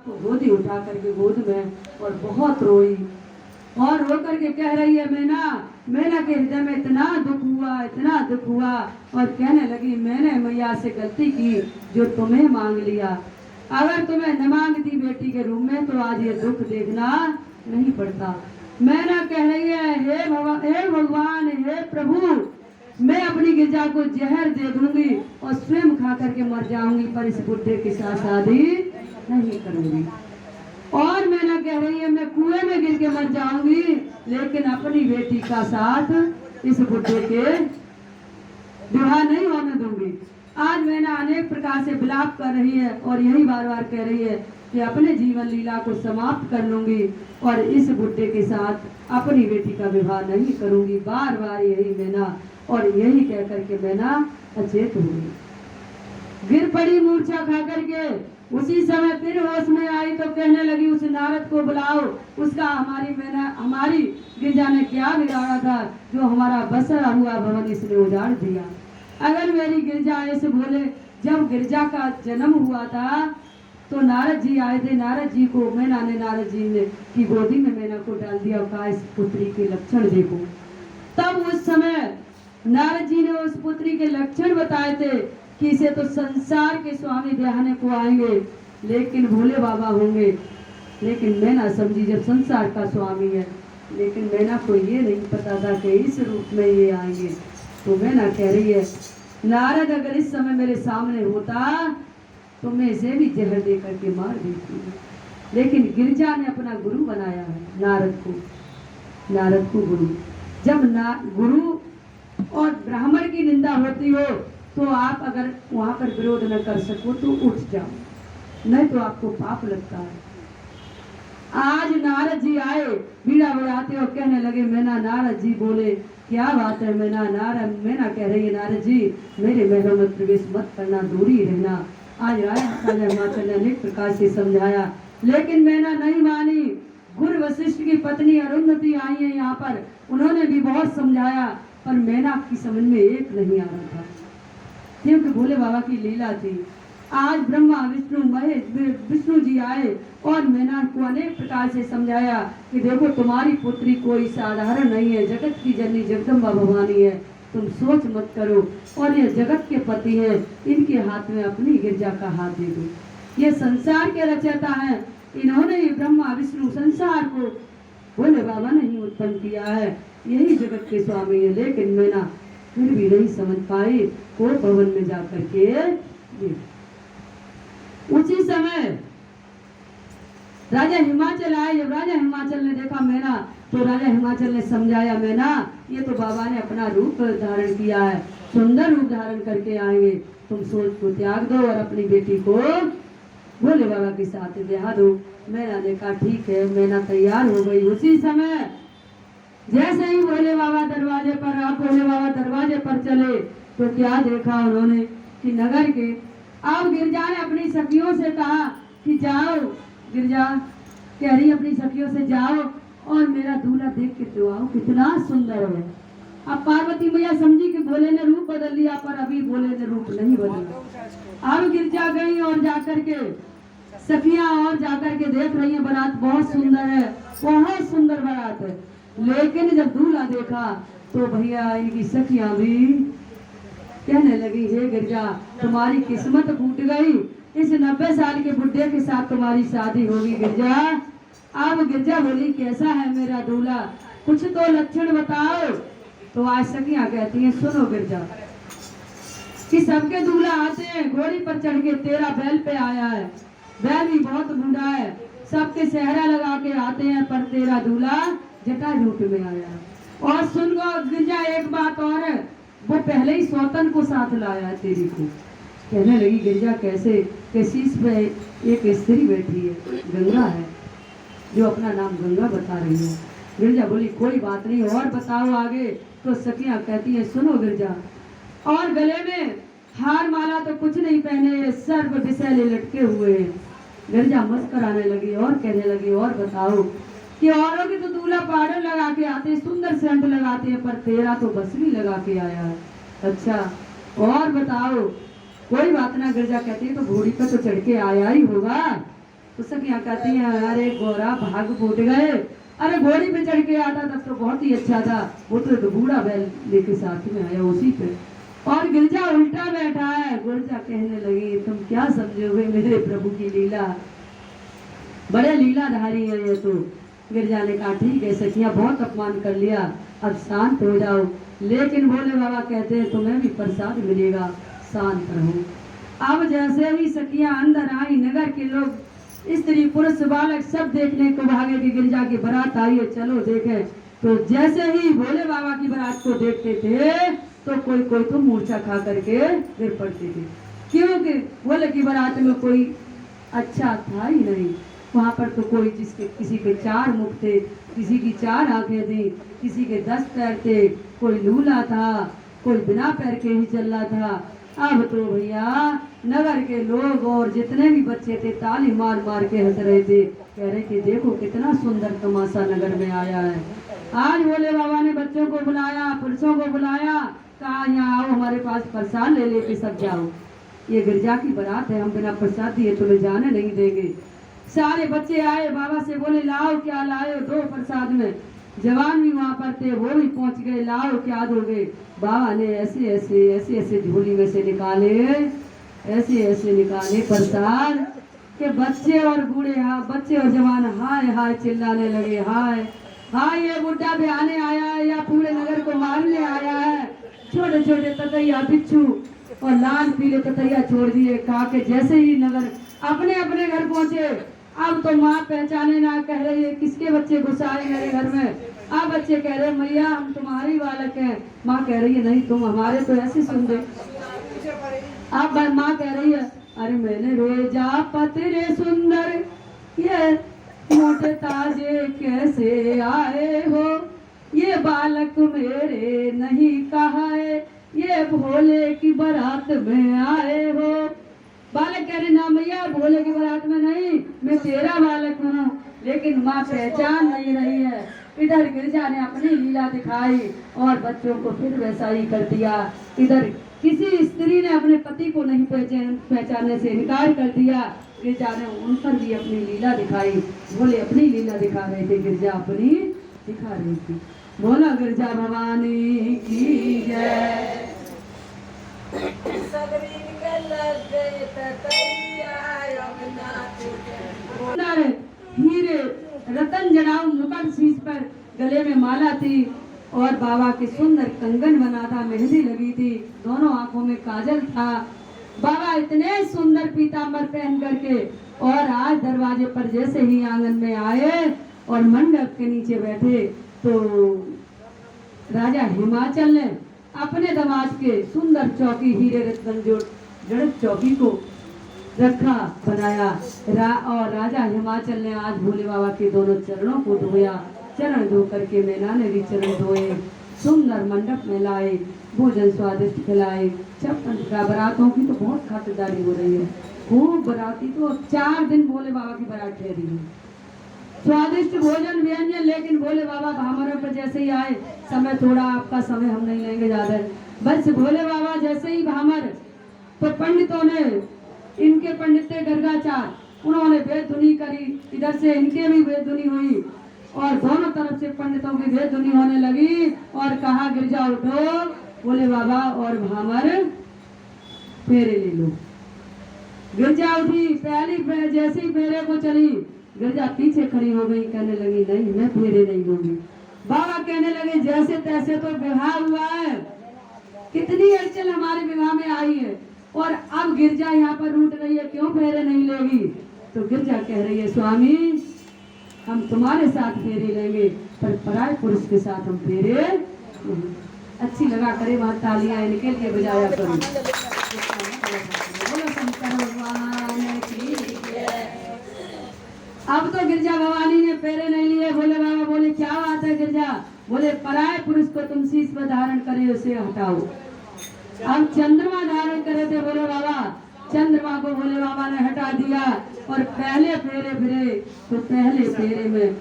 तो गोदी उठा करके गोद में और बहुत रोई और रो करके कह रही है मैना के हृदय में इतना दुख हुआ और कहने लगी मैंने मैया से गलती की जो तुम्हें मांग लिया। अगर तुम्हें न मांगती बेटी के रूप में तो आज ये दुख देखना नहीं पड़ता। मैना कह रही है हे भगवान हे प्रभु, मैं अपनी गिरजा को जहर दे दूंगी और स्वयं खा करके मर जाऊंगी, पर इस बुढ़े के साथ शादी नहीं करूंगी। और मैना कह रही है मैं कुएं में गिर के मर जाऊंगी, लेकिन अपनी बेटी का साथ इस बुढ़े के विवाह नहीं होने दूंगी। आज मैना अनेक प्रकार से विलाप कर रही है और यही बार बार कह रही है कि अपने जीवन लीला को समाप्त कर लूंगी और इस बुढ़े के साथ अपनी बेटी का विवाह नहीं करूंगी। बार बार यही मैना और यही कह करके मैना अचेत हो गई, गिर पड़ी मूर्छा खा करके। उसी समय फिर होश में आई तो कहने लगी उस नारद को बुलाओ, उसका हमारी गिरजा ने क्या बिगाड़ा था जो हमारा बसा हुआ भवन इसने उजाड़ दिया। अगर मेरी गिरजा ऐसे बोले, जब गिरजा का जन्म हुआ था तो नारद जी आए थे, नारद जी को मैना ने नारद जी ने की गोदी में मैना को डाल दिया और कहा इस पुत्री के लक्षण देखो। तब उस समय नारद जी ने उस पुत्री के लक्षण बताए थे कि इसे तो संसार के स्वामी ब्याहने को आएंगे, लेकिन भोले बाबा होंगे। लेकिन मैना समझी जब संसार का स्वामी है, लेकिन मैना को ये नहीं पता था कि इस रूप में ये आएंगे। तो मैना कह रही है नारद अगर इस समय मेरे सामने होता तो मैं इसे भी जहर दे करके मार देती। लेकिन गिरजा ने अपना गुरु बनाया है नारद को गुरु। जब गुरु और ब्राह्मण की निंदा होती हो तो आप अगर वहां पर विरोध न कर सको तो उठ जाओ, नहीं तो आपको पाप लगता है। आज नारद जी आए बीड़ा बजाते और कहने लगे मैना नारद जी बोले क्या बात है मैना कह रही है नारद जी मेरे महलों में प्रवेश मत करना, दूरी रहना। आज राजा हिमाचल ने अनेक प्रकार से समझाया, लेकिन मैना नहीं मानी। गुरु वशिष्ठ की पत्नी अरुंधति आई है यहाँ पर, उन्होंने भी बहुत समझाया, पर मैना की समझ में एक नहीं आ रहा था, क्योंकि भोले बाबा की लीला थी। आज ब्रह्मा विष्णु महेश विष्णु जी आए और मैना को अनेक प्रकार से समझाया कि देखो तुम्हारी पुत्री कोई साधारण नहीं है, जगत की जननी जगदम्बा भवानी है, तुम सोच मत करो। और ये जगत के पति हैं, इनके हाथ में अपनी गिरजा का हाथ दे दो। ये संसार के रचयिता हैं, इन्होंने ही ब्रह्मा विष्णु संसार को भोले बाबा ने ही उत्पन्न किया है, यही जगत के स्वामी है। लेकिन मैना फिर भी नहीं समझ पाई, को भवन में जाकर के उसी समय राजा हिमाचल आए। जब राजा हिमाचल ने देखा मैना तो राजा हिमाचल ने समझाया मैना ये तो बाबा ने अपना रूप धारण किया है, सुंदर रूप धारण करके आएंगे, तुम सोच को त्याग दो और अपनी बेटी को भोले बाबा के साथ ब्याह दो। मैना ने कहा ठीक है, मैना तैयार हो गई। उसी समय जैसे ही भोले बाबा दरवाजे पर चले तो क्या देखा उन्होंने कि नगर के अब गिरजा ने अपनी सखियों से कहा कि जाओ, गिरजा कह रही अपनी सखियों से जाओ और मेरा दूल्हा देख के तो आओ कितना सुंदर है। अब पार्वती मैया समझी कि भोले ने रूप बदल लिया, पर अभी भोले ने रूप नहीं बदला। अब गिरजा गई और जाकर के सखियां और जाकर के देख रही है बारात बहुत सुंदर है, बहुत सुंदर बारात है। लेकिन जब दूल्हा देखा तो भैया इनकी सखियां भी कहने लगी हे गिरजा तुम्हारी किस्मत फूट गई, इस 90 साल के बुढ़े के साथ तुम्हारी शादी होगी गिरजा। अब गिरजा बोली कैसा है मेरा दूल्हा, कुछ तो लक्षण बताओ। तो आज सखियां कहती हैं सुनो गिरजा कि सबके दूल्हा आते हैं घोड़ी पर चढ़ के, तेरा बैल पे आया है, बैल भी बहुत बूढ़ा है, सबके सेहरा लगा के आते हैं, पर तेरा दूल्हा जटाजूट में आया है। और सुन लो गिरजा एक बात और है, वो पहले ही सौतन को साथ लाया है तेरी को। कहने लगी गिरजा कैसे, शीश पे एक स्त्री बैठी है, गंगा है, जो अपना नाम गंगा बता रही है। गिरजा बोली कोई बात नहीं और बताओ आगे। तो सखियां कहती है सुनो गिरजा, और गले में हार माला तो कुछ नहीं पहने, सर पर बिसैले लटके हुए हैं। गिरजा मस्कराने लगी और कहने लगी और बताओ कि औरों के तो दूल्हा पाउडर लगा के आते हैं, सुंदर सेंट लगाते हैं, पर तेरा तो बसरी लगा के आया है। अच्छा और बताओ। कोई बात ना गिरजा कहती है तो घोड़ी पर तो चढ़ के आया ही होगा। तो सखियां कहती हैं अरे गोरा भाग फूट गए, अरे घोड़ी पे चढ़ के आता तब तो बहुत ही अच्छा था, वो तो एक बूढ़ा बैल लेके साथ में आया उसी पे। और गिरजा उल्टा बैठा है। गिरजा कहने लगी तुम क्या समझोगे मेरे प्रभु की लीला, बड़े लीलाधारी है ये तो। गिरजा ने कहा ठीक है सखिया बहुत अपमान कर लिया, अब शांत हो जाओ। लेकिन भोले बाबा कहते हैं तुम्हें भी प्रसाद मिलेगा, शांत रहो। अब जैसे ही सखिया अंदर आई, नगर के लोग स्त्री पुरुष बालक सब देखने को भागे कि गिरजा की बारात आई है, चलो देखें। तो जैसे ही भोले बाबा की बारात को देखते थे तो कोई कोई तो मूर्छा खा करके गिर पड़ते थे, क्योंकि भोले की बारात में कोई अच्छा था ही नहीं। वहाँ पर तो कोई जिसके किसी के 4 मुख थे, किसी की 4 आंखें थी, किसी के 10 पैर थे, कोई लूला था, कोई बिना पैर के ही चल रहा था। अब तो भैया नगर के लोग और जितने भी बच्चे थे ताली मार मार के हंस रहे थे, कह रहे थे देखो कितना सुंदर तमाशा नगर में आया है। आज भोले बाबा ने बच्चों को बुलाया, पुरुषों को बुलाया, कहा यहाँ आओ हमारे पास प्रसाद ले लेके सब जाओ, ये गिरजा की बारात है, हम बिना प्रसाद दिए तुम्हें जाने नहीं देंगे। सारे बच्चे आए, बाबा से बोले लाओ क्या लाए, दो प्रसाद में। जवान भी वहाँ पर थे, वो भी पहुँच गए, लाओ क्या दोगे। बाबा ने ऐसे ऐसे ऐसे ऐसे झोली में से निकाले, ऐसे ऐसे निकाले प्रसाद के बच्चे और बूढ़े, हाँ बच्चे और जवान हाय हाय चिल्लाने लगे, हाय हाय ये बुढ़ा बिहाने आया है या पूरे नगर को मारने आया है। छोटे छोटे ततैया बिच्छू और लाल पीले ततैया छोड़ दिए, कहा के जैसे ही नगर अपने अपने घर पहुंचे। अब तो माँ पहचाने ना, कह रही है किसके बच्चे घुसाए मेरे घर में। अब बच्चे कह रहे मैया हम तुम्हारी बालक हैं। माँ कह रही है नहीं तुम हमारे तो ऐसे सुन दे। अब माँ कह रही है अरे मैंने भेजा पतरे सुंदर, ये मोटे ताजे कैसे आए हो, ये बालक मेरे नहीं कहा है, ये भोले की बारात में आए हो। बालक कह रहे ना मैया भोले की बारात में नहीं, मैं तेरा बालक हूँ। लेकिन माँ पहचान नहीं रही है। इधर गिरजा ने अपनी लीला दिखाई और बच्चों को फिर वैसा ही कर दिया। इधर किसी स्त्री ने अपने पति को नहीं पहचानने से इनकार कर दिया, गिरजा ने उन पर भी अपनी लीला दिखाई। भोले अपनी लीला दिखा रहे थे, गिरजा अपनी दिखा रही थी। बोला गिरजा भवानी की जय। हीरे रतन जड़ाऊ मुकुट शीश पर, गले में माला थी और बाबा के सुंदर कंगन बना था, मेहंदी लगी थी, दोनों आंखों में काजल था। बाबा इतने सुंदर पीतांबर पहन करके और आज दरवाजे पर जैसे ही आंगन में आए और मंडप के नीचे बैठे तो राजा हिमाचल ने अपने दामाद के सुंदर चौकी हीरे रत्न जो जड़त चौकी को रखा बनाया और राजा हिमाचल ने आज भोले बाबा के दोनों चरणों को धोया। चरण धो करके मैना ने भी चरण धोए, सुंदर मंडप में लाए, भोजन स्वादिष्ट खिलाए। 56 बारातों की तो बहुत खातिरदारी हो रही है, खूब बाराती तो 4 दिन भोले बाबा की बारात ठहरी है। स्वादिष्ट भोजन व्यंजन, लेकिन भोले बाबा भामरों पर जैसे ही आए, समय थोड़ा आपका समय हम नहीं लेंगे ज्यादा, बस भोले बाबा जैसे ही भामर तो पंडितों ने, इनके पंडित थे गर्गाचार, उन्होंने वेद धुनी करी, इधर से इनके भी वेद धुनी हुई और दोनों तरफ से पंडितों की वेद धुनी होने लगी और कहा गिरजा उठो भोले बाबा और भामर फेरे ले लो। गिरजा उठी, पहली जैसे ही फेरे को चली, गिरजा पीछे खड़ी हो गई, कहने लगी नहीं मैं फेरे नहीं लूंगी। बाबा कहने लगे जैसे तैसे तो विवाह हुआ है, कितनी अड़चन हमारे विवाह में आई है और अब गिरजा यहाँ पर रूठ रही है, क्यों फेरे नहीं लेगी। तो गिरजा कह रही है स्वामी हम तुम्हारे साथ फेरे लेंगे पर पराये पुरुष के साथ हम फेरे नहीं। अच्छी लगा करे वहाँ तालियां इनके लिए बजाया करो। बोलो शंकर भगवान की जय। अब तो गिरजा भवानी ने फेरे नहीं लिए। भोले बाबा बोले क्या बात है गिरजा, बोले पराये पुरुष को तुम शीश पर धारण करे उसे हटाओ। अब चंद्रमा धारण करे थे भोले बाबा, चंद्रमा को भोले बाबा ने हटा दिया और पहले फेरे फिरे तो पहले फेरे में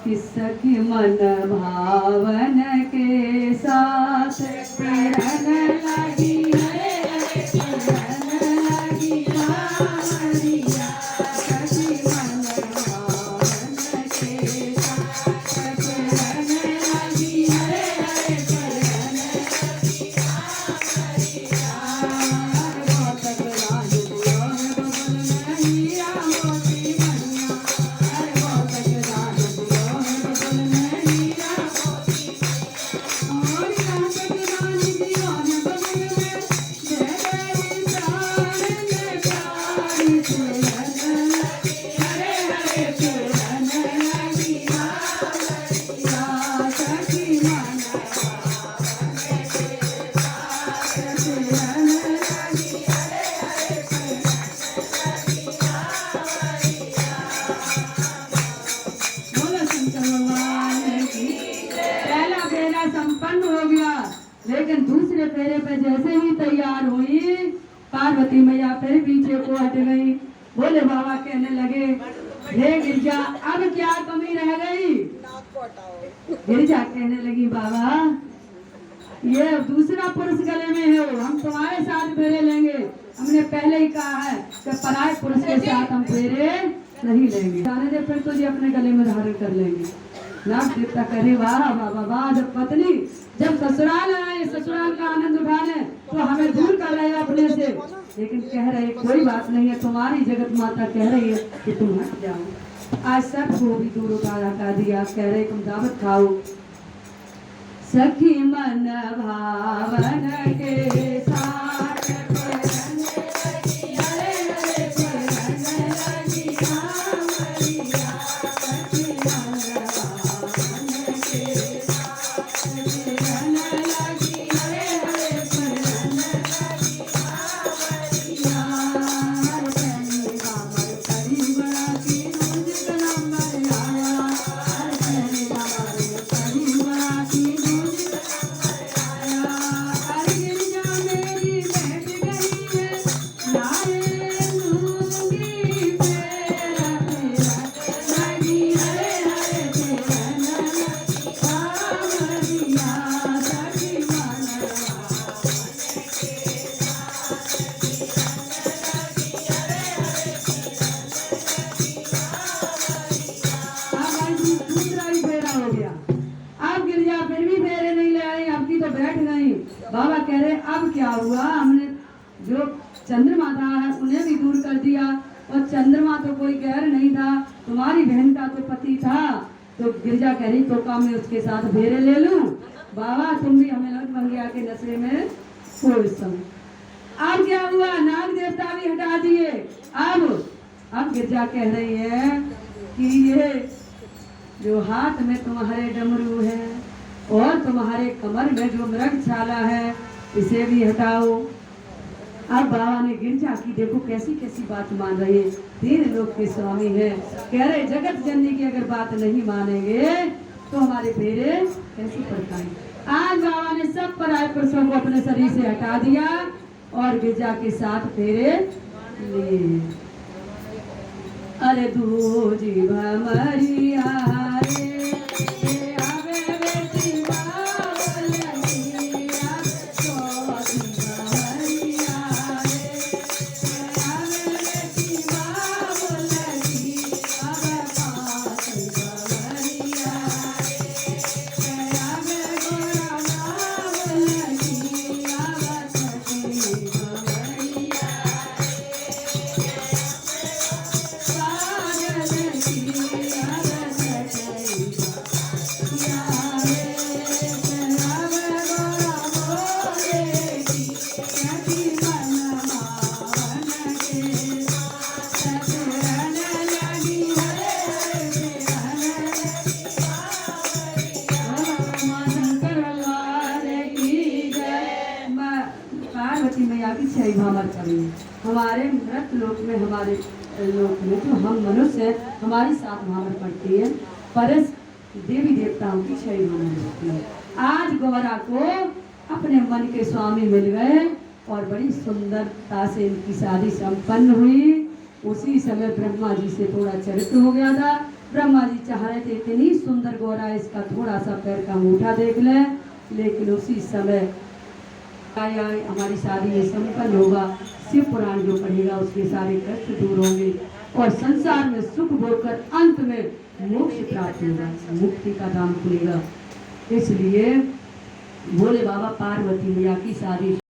कि सखी मन भावन के साथ प्रेरण लगी है, प्रेरण लगी कांवरिया, सखी मन पहला फेरा संपन्न हो गया, लेकिन दूसरे फेरे पे जैसे ही तैयार हुई, पार्वती मैया फिर पीछे को हट गई। भोले बाबा कहने लगे, हे गिरजा, अब क्या कमी रह गई? गिरजा कहने लगी, बाबा ये दूसरा पुरुष गले में है, हम तुम्हारे साथ फेरे लेंगे। हमने पहले ही कहा है कि पराये पुरुष के साथ हम फेरे नहीं लेंगे। जाने दे, फिर तो ये अपने गले में धारण कर लेंगे। नाग देवता करे, वाह बाबा वाह, जब पत्नी जब ससुराल आए, ससुराल का आनंद उठाने, तो हमें दूर कर रहे हैं अपने से। लेकिन कह रहे कोई बात नहीं है, तुम्हारी जगत माता कह रही है कि तुम हट जाओ। आज सब को भी दूर हटा दिया, कह रहे तुम दावत खाओ। सखी मन भावन के साथ बाबा कह रहे अब क्या हुआ, हमने जो चंद्रमा था है उन्हें भी दूर कर दिया, और चंद्रमा तो कोई गैर नहीं था, तुम्हारी बहन का तो पति था। तो गिरजा कह रही तो काम मैं उसके साथ फेरे ले लूं। बाबा तुम भी हमें लग बन गया के नशे में कोई समय। अब क्या हुआ, नाग देवता भी हटा दिए। अब गिरजा कह रही है कि ये जो हाथ में तुम्हारे डमरू है और तुम्हारे कमर में जो मृग छाला है, इसे भी हटाओ। अब बाबा ने गिरजा की देखो कैसी कैसी बात मान रही है, तीन लोक के स्वामी है, कह रहे जगत जननी की अगर बात नहीं मानेंगे तो हमारे फेरे कैसे पड़ पाएंगे। आज बाबा ने सब पराये पुरुषों को अपने शरीर से हटा दिया और गिरजा के साथ फेरे लिए। अरे दू जीव मरिया भामर करेंगे। हमारे मृत लोक में, हमारे लोक में जो हम मनुष्य हैं, हमारी साथ भामर पड़ती है, परस देवी देवताओं की छह भामर होती है। आज गौरा को अपने मन के स्वामी मिल गए और बड़ी सुंदरता से इनकी शादी संपन्न हुई। उसी समय ब्रह्मा जी से थोड़ा चरित्र हो गया था। ब्रह्मा जी चाह रहे थे इतनी सुंदर गौरा, इसका थोड़ा सा पैर का अंगूठा देख ले, लेकिन उसी समय हमारी शादी ये संपन्न होगा, शिव पुराण जो पढ़ेगा उसके सारे कष्ट दूर होंगे और संसार में सुख भोगकर अंत में मोक्ष प्राप्त होगा, मुक्ति का दाम खुलेगा। इसलिए भोले बाबा पार्वती मैया की शादी